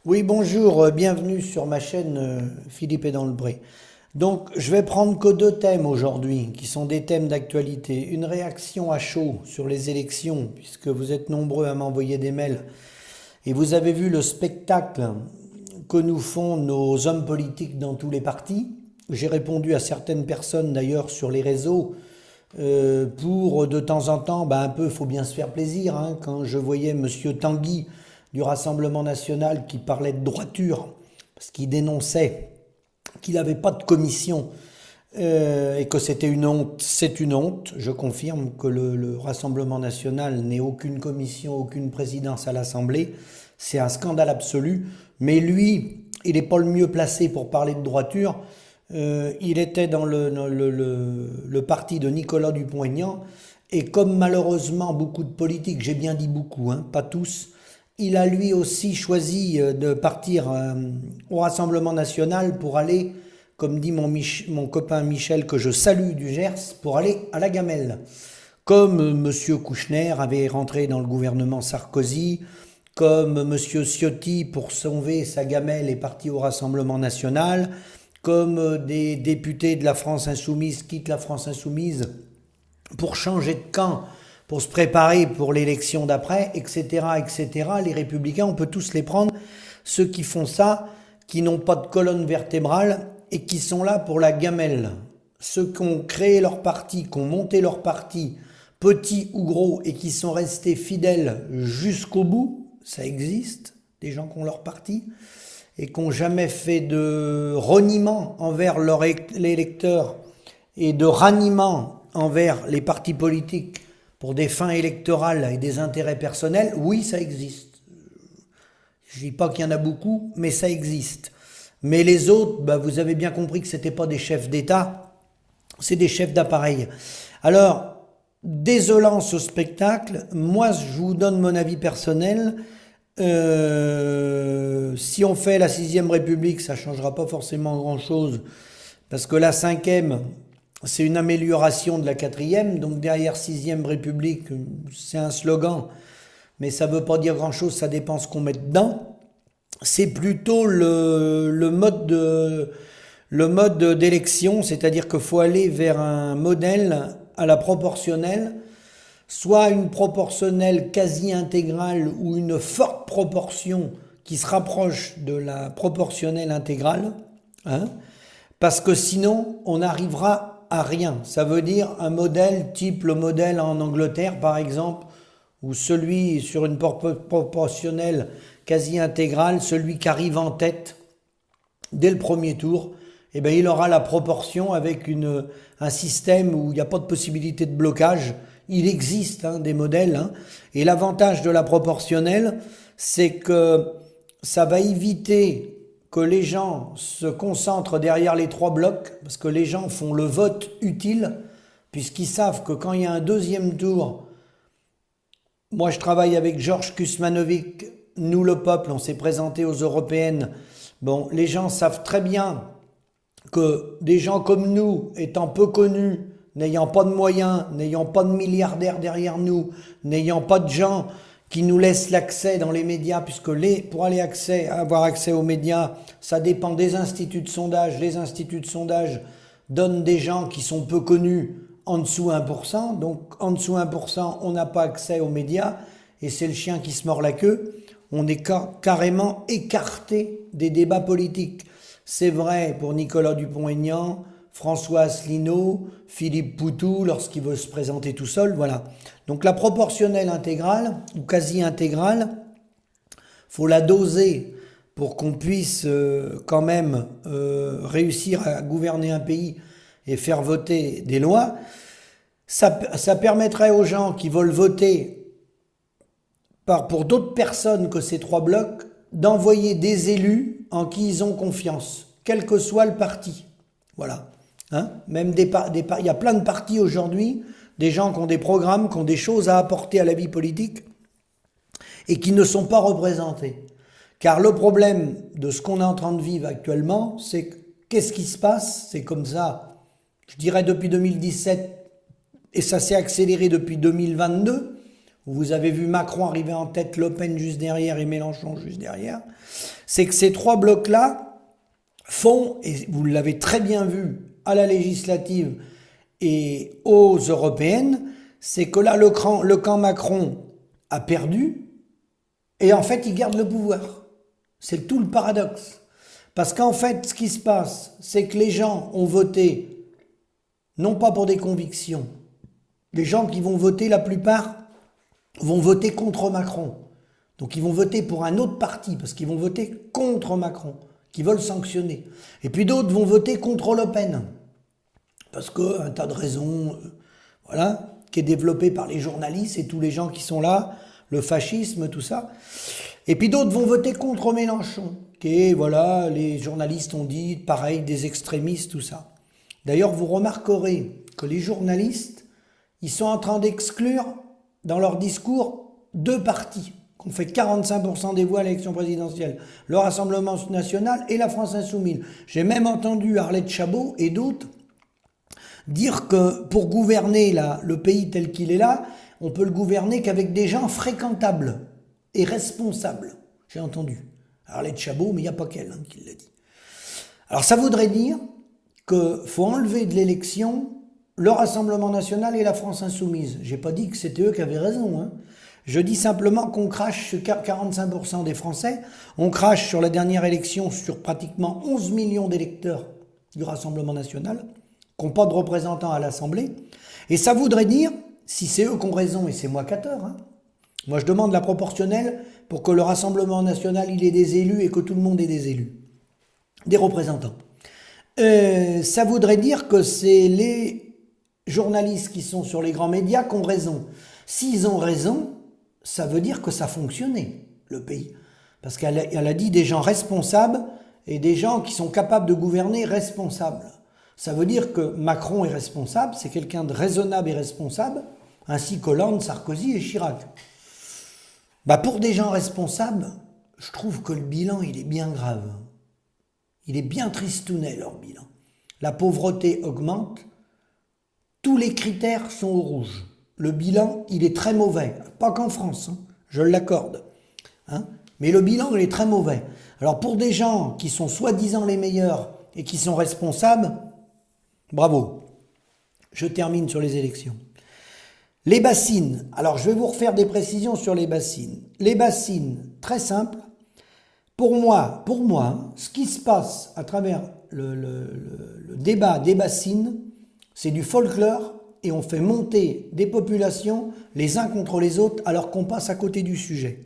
Oui, bonjour, bienvenue sur ma chaîne Philippe est dans le Bray. Donc, je vais prendre que deux thèmes aujourd'hui, qui sont des thèmes d'actualité. Une réaction à chaud sur les élections, puisque vous êtes nombreux à m'envoyer des mails. Et vous avez vu le spectacle que nous font nos hommes politiques dans tous les partis. J'ai répondu à certaines personnes d'ailleurs sur les réseaux pour de temps en temps, un peu, il faut bien se faire plaisir. Quand je voyais Monsieur Tanguy du Rassemblement National qui parlait de droiture, parce qu'il dénonçait qu'il n'avait pas de commission et que c'était une honte. C'est une honte, je confirme que le Rassemblement National n'ait aucune commission, aucune présidence à l'Assemblée. C'est un scandale absolu. Mais lui, il n'est pas le mieux placé pour parler de droiture. Il était dans le parti de Nicolas Dupont-Aignan. Et comme malheureusement beaucoup de politiques, j'ai bien dit beaucoup, pas tous, il a lui aussi choisi de partir au Rassemblement National pour aller, comme dit mon copain Michel, que je salue du Gers, pour aller à la gamelle. Comme M. Kouchner avait rentré dans le gouvernement Sarkozy, comme M. Ciotti, pour sauver sa gamelle, est parti au Rassemblement National, comme des députés de la France Insoumise quittent la France Insoumise pour changer de camp, pour se préparer pour l'élection d'après, etc., etc. Les républicains, on peut tous les prendre. Ceux qui font ça, qui n'ont pas de colonne vertébrale et qui sont là pour la gamelle. Ceux qui ont créé leur parti, qui ont monté leur parti, petits ou gros, et qui sont restés fidèles jusqu'au bout, ça existe, des gens qui ont leur parti, et qui n'ont jamais fait de reniement envers leurs électeurs et de raniement envers les partis politiques pour des fins électorales et des intérêts personnels, oui, ça existe. Je ne dis pas qu'il y en a beaucoup, mais ça existe. Mais les autres, vous avez bien compris que ce n'étaient pas des chefs d'État, c'est des chefs d'appareil. Alors, désolant ce spectacle, moi je vous donne mon avis personnel. Si on fait la 6ème République, ça ne changera pas forcément grand-chose, parce que la 5e, c'est une amélioration de la 4e, donc derrière 6ème République, c'est un slogan, mais ça ne veut pas dire grand-chose, ça dépend ce qu'on met dedans. C'est plutôt le mode d'élection, c'est-à-dire qu'il faut aller vers un modèle à la proportionnelle, soit une proportionnelle quasi intégrale ou une forte proportion qui se rapproche de la proportionnelle intégrale, parce que sinon on n'arrivera à rien. Ça veut dire un modèle type le modèle en Angleterre par exemple, où celui sur une proportionnelle quasi intégrale, celui qui arrive en tête dès le premier tour, il aura la proportion avec un système où il n'y a pas de possibilité de blocage. Il existe des modèles, et l'avantage de la proportionnelle, c'est que ça va éviter que les gens se concentrent derrière les 3 blocs, parce que les gens font le vote utile, puisqu'ils savent que quand il y a un deuxième tour, moi je travaille avec Georges Kuzmanovic, nous le peuple, on s'est présenté aux européennes, les gens savent très bien que des gens comme nous, étant peu connus, n'ayant pas de moyens, n'ayant pas de milliardaires derrière nous, n'ayant pas de gens qui nous laissent l'accès dans les médias, puisque pour avoir accès aux médias, ça dépend des instituts de sondage. Les instituts de sondage donnent des gens qui sont peu connus en dessous 1%, donc en dessous 1%, on n'a pas accès aux médias, et c'est le chien qui se mord la queue. On est carrément écarté des débats politiques. C'est vrai pour Nicolas Dupont-Aignan, François Asselineau, Philippe Poutou, lorsqu'il veut se présenter tout seul, voilà. Donc la proportionnelle intégrale, ou quasi intégrale, faut la doser pour qu'on puisse quand même réussir à gouverner un pays et faire voter des lois. Ça permettrait aux gens qui veulent voter pour d'autres personnes que ces 3 blocs, d'envoyer des élus en qui ils ont confiance, quel que soit le parti. Voilà. Même il y a plein de partis aujourd'hui, des gens qui ont des programmes, qui ont des choses à apporter à la vie politique et qui ne sont pas représentés. Car le problème de ce qu'on est en train de vivre actuellement, c'est qu'est-ce qui se passe? C'est comme ça, je dirais depuis 2017, et ça s'est accéléré depuis 2022, où vous avez vu Macron arriver en tête, Le Pen juste derrière et Mélenchon juste derrière, c'est que ces trois blocs-là font, et vous l'avez très bien vu à la législative et aux européennes, c'est que là, le camp Macron a perdu, et en fait, il garde le pouvoir. C'est tout le paradoxe. Parce qu'en fait, ce qui se passe, c'est que les gens ont voté, non pas pour des convictions. Les gens qui vont voter, la plupart, vont voter contre Macron. Donc ils vont voter pour un autre parti, parce qu'ils vont voter contre Macron, qui veulent sanctionner. Et puis d'autres vont voter contre Le Pen, parce qu'un tas de raisons, voilà, qui est développé par les journalistes et tous les gens qui sont là, le fascisme, tout ça. Et puis d'autres vont voter contre Mélenchon, qui est, voilà, les journalistes ont dit, pareil, des extrémistes, tout ça. D'ailleurs, vous remarquerez que les journalistes, ils sont en train d'exclure, dans leur discours, deux partis, qu'on fait 45% des voix à l'élection présidentielle, le Rassemblement national et la France insoumise. J'ai même entendu Arlette Chabot et d'autres dire que pour gouverner le pays tel qu'il est là, on peut le gouverner qu'avec des gens fréquentables et responsables. J'ai entendu Arlette Chabot, mais il n'y a pas qu'elle qui l'a dit. Alors ça voudrait dire qu'il faut enlever de l'élection le Rassemblement national et la France insoumise. J'ai pas dit que c'était eux qui avaient raison. Je dis simplement qu'on crache sur 45% des Français. On crache sur la dernière élection sur pratiquement 11 millions d'électeurs du Rassemblement national, qui n'ont pas de représentants à l'Assemblée. Et ça voudrait dire, si c'est eux qui ont raison et c'est moi qui ai tort, moi je demande la proportionnelle pour que le Rassemblement national il ait des élus et que tout le monde ait des élus, des représentants. Ça voudrait dire que c'est les journalistes qui sont sur les grands médias qui ont raison. S'ils ont raison, ça veut dire que ça fonctionnait, le pays. Parce qu'elle a dit des gens responsables et des gens qui sont capables de gouverner responsables. Ça veut dire que Macron est responsable, c'est quelqu'un de raisonnable et responsable, ainsi qu'Hollande, Sarkozy et Chirac. Pour des gens responsables, je trouve que le bilan, il est bien grave. Il est bien tristounet, leur bilan. La pauvreté augmente, tous les critères sont au rouge. Le bilan, il est très mauvais. Pas qu'en France, je l'accorde. Mais le bilan, il est très mauvais. Alors pour des gens qui sont soi-disant les meilleurs et qui sont responsables, bravo. Je termine sur les élections. Les bassines. Alors je vais vous refaire des précisions sur les bassines. Les bassines, très simple. Pour moi, ce qui se passe à travers le débat des bassines, c'est du folklore et on fait monter des populations les uns contre les autres alors qu'on passe à côté du sujet.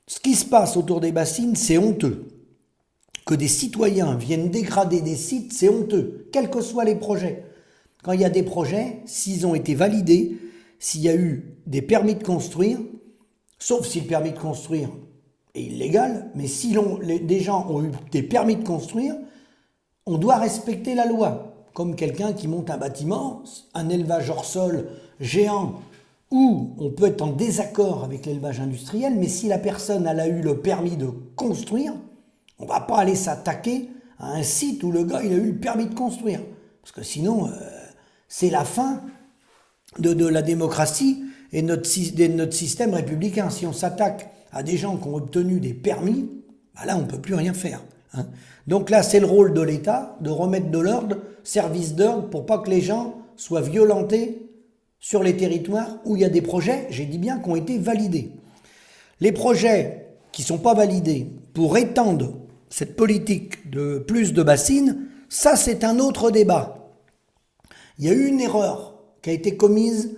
Ce qui se passe autour des bassines, c'est honteux. Que des citoyens viennent dégrader des sites, c'est honteux, quels que soient les projets. Quand il y a des projets, s'ils ont été validés, s'il y a eu des permis de construire, sauf si le permis de construire est illégal, mais si des gens ont eu des permis de construire, on doit respecter la loi. Comme quelqu'un qui monte un bâtiment, un élevage hors sol géant, où on peut être en désaccord avec l'élevage industriel, mais si la personne a eu le permis de construire, on ne va pas aller s'attaquer à un site où le gars il a eu le permis de construire. Parce que sinon, c'est la fin de la démocratie et de notre système républicain. Si on s'attaque à des gens qui ont obtenu des permis, là on ne peut plus rien faire. Donc là, c'est le rôle de l'État de remettre de l'ordre, service d'ordre, pour pas que les gens soient violentés sur les territoires où il y a des projets, j'ai dit bien, qui ont été validés. Les projets qui ne sont pas validés pour étendre cette politique de plus de bassines, ça c'est un autre débat. Il y a eu une erreur qui a été commise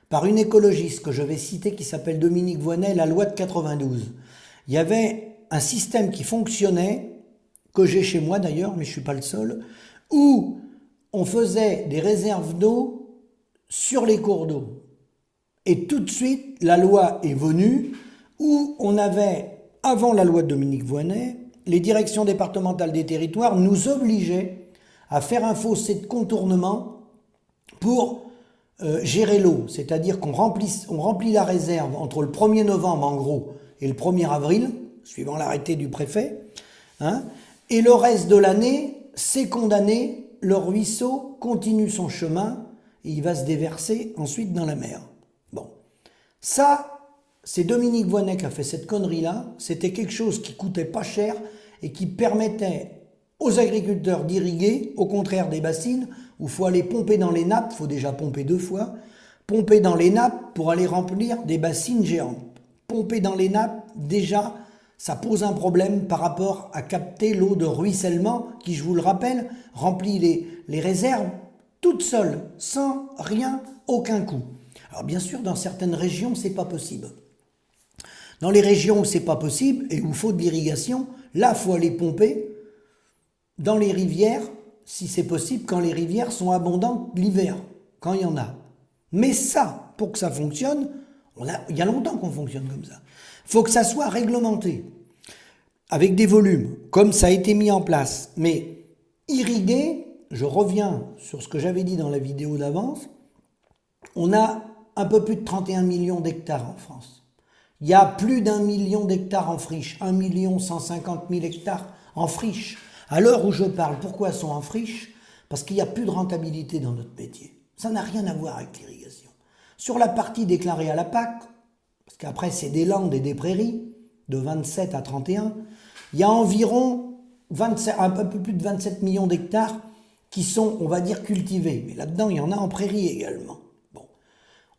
par une écologiste que je vais citer qui s'appelle Dominique Voynet, la loi de 92. Il y avait un système qui fonctionnait, que j'ai chez moi d'ailleurs, mais je ne suis pas le seul, où on faisait des réserves d'eau sur les cours d'eau. Et tout de suite, la loi est venue où on avait, avant la loi de Dominique Voynet, les directions départementales des territoires nous obligeaient à faire un fossé de contournement pour gérer l'eau. C'est-à-dire qu'on remplit la réserve entre le 1er novembre en gros et le 1er avril, suivant l'arrêté du préfet, et le reste de l'année, c'est condamné, le ruisseau continue son chemin et il va se déverser ensuite dans la mer. Bon, Ça, c'est Dominique Voynet qui a fait cette connerie-là. C'était quelque chose qui coûtait pas cher et qui permettait aux agriculteurs d'irriguer, au contraire des bassines, où il faut aller pomper dans les nappes, il faut déjà pomper 2 fois, pomper dans les nappes pour aller remplir des bassines géantes. Pomper dans les nappes, déjà, ça pose un problème par rapport à capter l'eau de ruissellement, qui, je vous le rappelle, remplit les réserves toutes seules, sans rien, aucun coût. Alors bien sûr, dans certaines régions, c'est pas possible. Dans les régions où c'est pas possible et où il faut de l'irrigation, là, il faut aller pomper dans les rivières, si c'est possible, quand les rivières sont abondantes l'hiver, quand il y en a. Mais ça, pour que ça fonctionne, il y a longtemps qu'on fonctionne comme ça. Il faut que ça soit réglementé, avec des volumes, comme ça a été mis en place. Mais irriguer, je reviens sur ce que j'avais dit dans la vidéo d'avance, on a un peu plus de 31 millions d'hectares en France. Il y a plus d'1 million d'hectares en friche, 1 150 000 hectares en friche. À l'heure où je parle, pourquoi ils sont en friche? Parce qu'il n'y a plus de rentabilité dans notre métier. Ça n'a rien à voir avec l'irrigation. Sur la partie déclarée à la PAC, parce qu'après c'est des landes et des prairies, de 27 à 31, il y a environ un peu plus de 27 millions d'hectares qui sont, on va dire, cultivés. Mais là-dedans, il y en a en prairie également. Bon.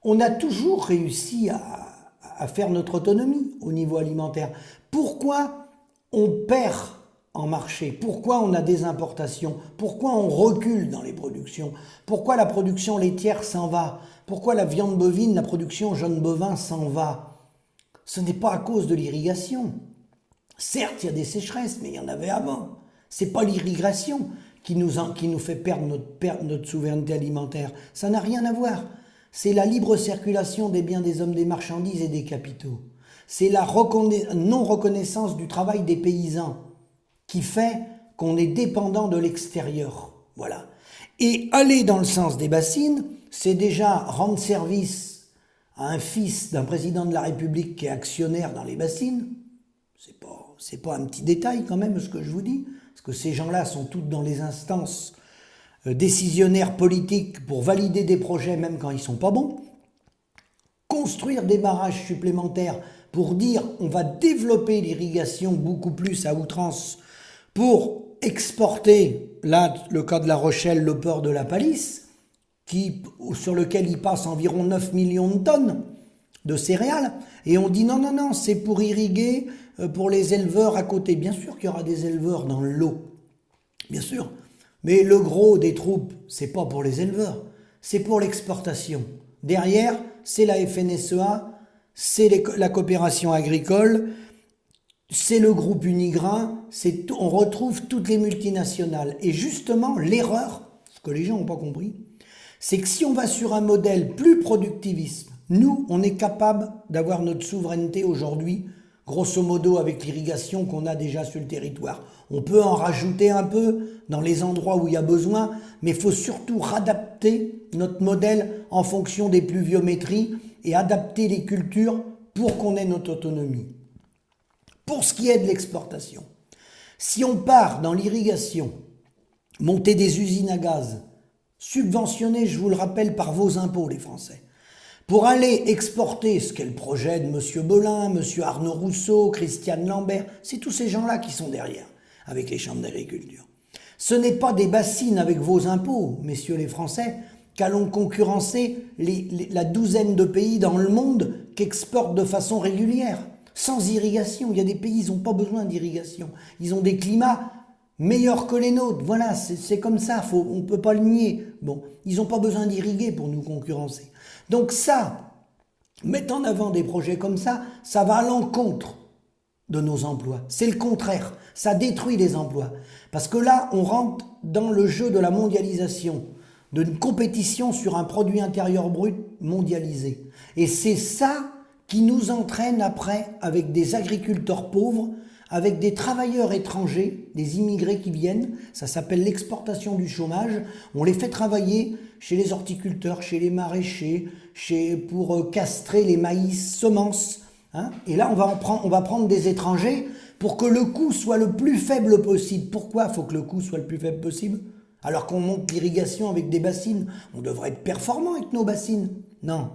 On a toujours réussi à faire notre autonomie au niveau alimentaire. Pourquoi on perd en marché? Pourquoi on a des importations? Pourquoi on recule dans les productions? Pourquoi la production laitière s'en va? Pourquoi la viande bovine, la production jaune bovin s'en va? Ce n'est pas à cause de l'irrigation. Certes, il y a des sécheresses, mais il y en avait avant. C'est pas l'irrigation qui nous fait perdre notre souveraineté alimentaire. Ça n'a rien à voir. C'est la libre circulation des biens, des hommes, des marchandises et des capitaux. C'est la non-reconnaissance du travail des paysans qui fait qu'on est dépendant de l'extérieur. Voilà. Et aller dans le sens des bassines, c'est déjà rendre service à un fils d'un président de la République qui est actionnaire dans les bassines. C'est pas un petit détail quand même ce que je vous dis, parce que ces gens-là sont tous dans les instances décisionnaires politiques pour valider des projets même quand ils sont pas bons. Construire des barrages supplémentaires pour dire on va développer l'irrigation beaucoup plus à outrance pour exporter, là le cas de La Rochelle, le port de la Palisse, sur lequel il passe environ 9 millions de tonnes de céréales, et on dit non, non, non, c'est pour irriguer pour les éleveurs à côté. Bien sûr qu'il y aura des éleveurs dans le lot, bien sûr, mais le gros des troupes, c'est pas pour les éleveurs, c'est pour l'exportation. Derrière, c'est la FNSEA, c'est la coopération agricole, c'est le groupe Unigrain, on retrouve toutes les multinationales. Et justement, l'erreur, ce que les gens n'ont pas compris, c'est que si on va sur un modèle plus productiviste, nous, on est capable d'avoir notre souveraineté aujourd'hui, grosso modo avec l'irrigation qu'on a déjà sur le territoire. On peut en rajouter un peu dans les endroits où il y a besoin, mais il faut surtout adapter notre modèle en fonction des pluviométries et adapter les cultures pour qu'on ait notre autonomie. Pour ce qui est de l'exportation, si on part dans l'irrigation, monter des usines à gaz, subventionnées, je vous le rappelle, par vos impôts, les Français, pour aller exporter ce qu'est le projet de M. Belin, M. Arnaud Rousseau, Christiane Lambert, c'est tous ces gens-là qui sont derrière, avec les chambres d'agriculture. Ce n'est pas des bassines avec vos impôts, messieurs les Français, qu'allons concurrencer la douzaine de pays dans le monde qui exportent de façon régulière, sans irrigation. Il y a des pays, ils n'ont pas besoin d'irrigation. Ils ont des climats meilleurs que les nôtres. Voilà, c'est comme ça, on ne peut pas le nier. Bon, ils n'ont pas besoin d'irriguer pour nous concurrencer. Donc ça, mettre en avant des projets comme ça va à l'encontre de nos emplois. C'est le contraire, ça détruit les emplois. Parce que là, on rentre dans le jeu de la mondialisation, d'une compétition sur un produit intérieur brut mondialisé. Et c'est ça qui nous entraîne après avec des agriculteurs pauvres, avec des travailleurs étrangers, des immigrés qui viennent, ça s'appelle l'exportation du chômage, on les fait travailler chez les horticulteurs, chez les maraîchers, pour castrer les maïs, semences, hein, et là on va prendre des étrangers pour que le coût soit le plus faible possible. Pourquoi il faut que le coût soit le plus faible possible? Alors qu'on monte l'irrigation avec des bassines, on devrait être performant avec nos bassines. Non,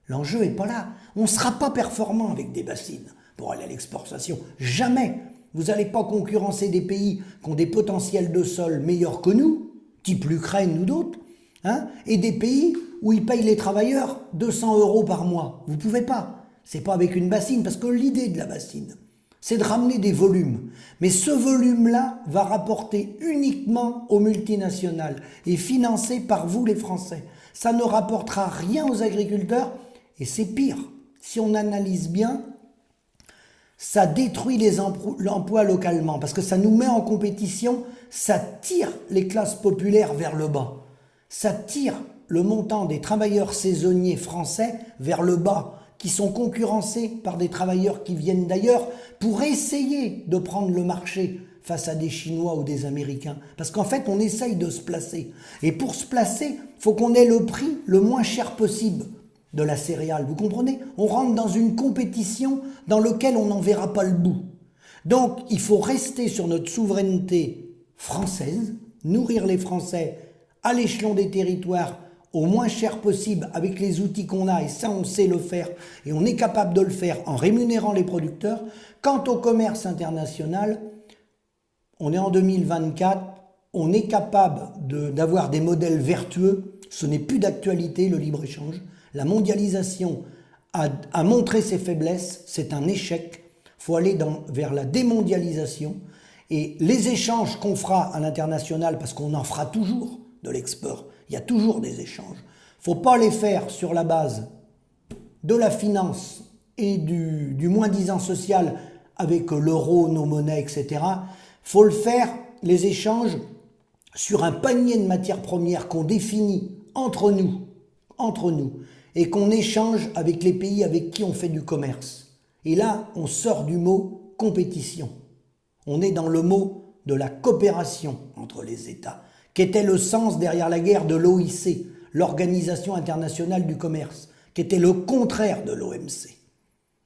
L'enjeu n'est pas là. On ne sera pas performant avec des bassines pour aller à l'exportation. Jamais. Vous n'allez pas concurrencer des pays qui ont des potentiels de sol meilleurs que nous, type l'Ukraine ou d'autres, hein, et des pays où ils payent les travailleurs 200 € par mois. Vous ne pouvez pas. C'est pas avec une bassine, parce que l'idée de la bassine, c'est de ramener des volumes. Mais ce volume-là va rapporter uniquement aux multinationales et financé par vous les Français. Ça ne rapportera rien aux agriculteurs et c'est pire. Si on analyse bien, ça détruit l'emploi localement parce que ça nous met en compétition, ça tire les classes populaires vers le bas. Ça tire le montant des travailleurs saisonniers français vers le bas, qui sont concurrencés par des travailleurs qui viennent d'ailleurs pour essayer de prendre le marché face à des Chinois ou des Américains. Parce qu'en fait, on essaye de se placer. Et pour se placer, il faut qu'on ait le prix le moins cher possible de la céréale. Vous comprenez? On rentre dans une compétition dans laquelle on n'en verra pas le bout. Donc, il faut rester sur notre souveraineté française, nourrir les Français à l'échelon des territoires au moins cher possible avec les outils qu'on a, et ça on sait le faire, et on est capable de le faire en rémunérant les producteurs. Quant au commerce international, on est en 2024, on est capable d'avoir des modèles vertueux, ce n'est plus d'actualité le libre-échange, la mondialisation a montré ses faiblesses, c'est un échec, il faut aller vers la démondialisation, et les échanges qu'on fera à l'international, parce qu'on en fera toujours de l'export, il y a toujours des échanges. Il ne faut pas les faire sur la base de la finance et du moins-disant social avec l'euro, nos monnaies, etc. Il faut le faire, les échanges, sur un panier de matières premières qu'on définit entre nous, et qu'on échange avec les pays avec qui on fait du commerce. Et là, on sort du mot compétition. On est dans le mot de la coopération entre les États, qui était le sens derrière la guerre de l'OIC, l'Organisation internationale du commerce, qui était le contraire de l'OMC.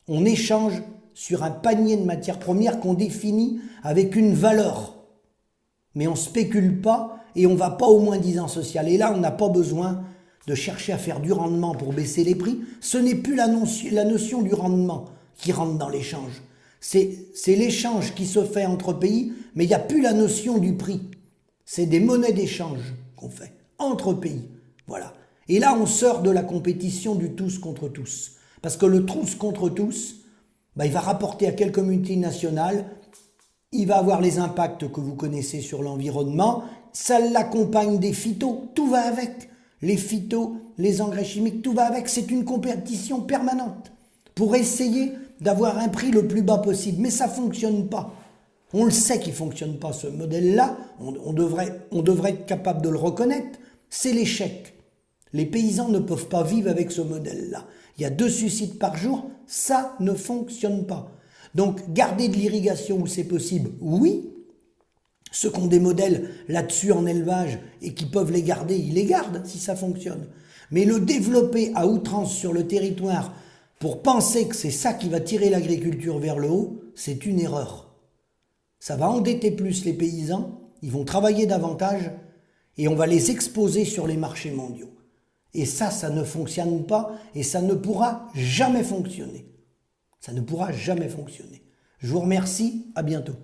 On échange sur un panier de matières premières qu'on définit avec une valeur. Mais on ne spécule pas et on ne va pas au moins-disant social. Et là, on n'a pas besoin de chercher à faire du rendement pour baisser les prix. Ce n'est plus la notion du rendement qui rentre dans l'échange. C'est l'échange qui se fait entre pays, mais il n'y a plus la notion du prix. C'est des monnaies d'échange qu'on fait entre pays. Voilà. Et là, on sort de la compétition du tous contre tous. Parce que le tous contre tous, il va rapporter à quelques multinationales, il va avoir les impacts que vous connaissez sur l'environnement, ça l'accompagne des phytos, tout va avec. Les phytos, les engrais chimiques, tout va avec. C'est une compétition permanente pour essayer d'avoir un prix le plus bas possible. Mais ça ne fonctionne pas. On le sait qu'il ne fonctionne pas, ce modèle-là, on devrait être capable de le reconnaître, c'est l'échec. Les paysans ne peuvent pas vivre avec ce modèle-là. Il y a 2 suicides par jour, ça ne fonctionne pas. Donc, garder de l'irrigation où c'est possible, oui. Ceux qui ont des modèles là-dessus en élevage et qui peuvent les garder, ils les gardent si ça fonctionne. Mais le développer à outrance sur le territoire pour penser que c'est ça qui va tirer l'agriculture vers le haut, c'est une erreur. Ça va endetter plus les paysans, ils vont travailler davantage et on va les exposer sur les marchés mondiaux. Et ça ne fonctionne pas et ça ne pourra jamais fonctionner. Ça ne pourra jamais fonctionner. Je vous remercie, à bientôt.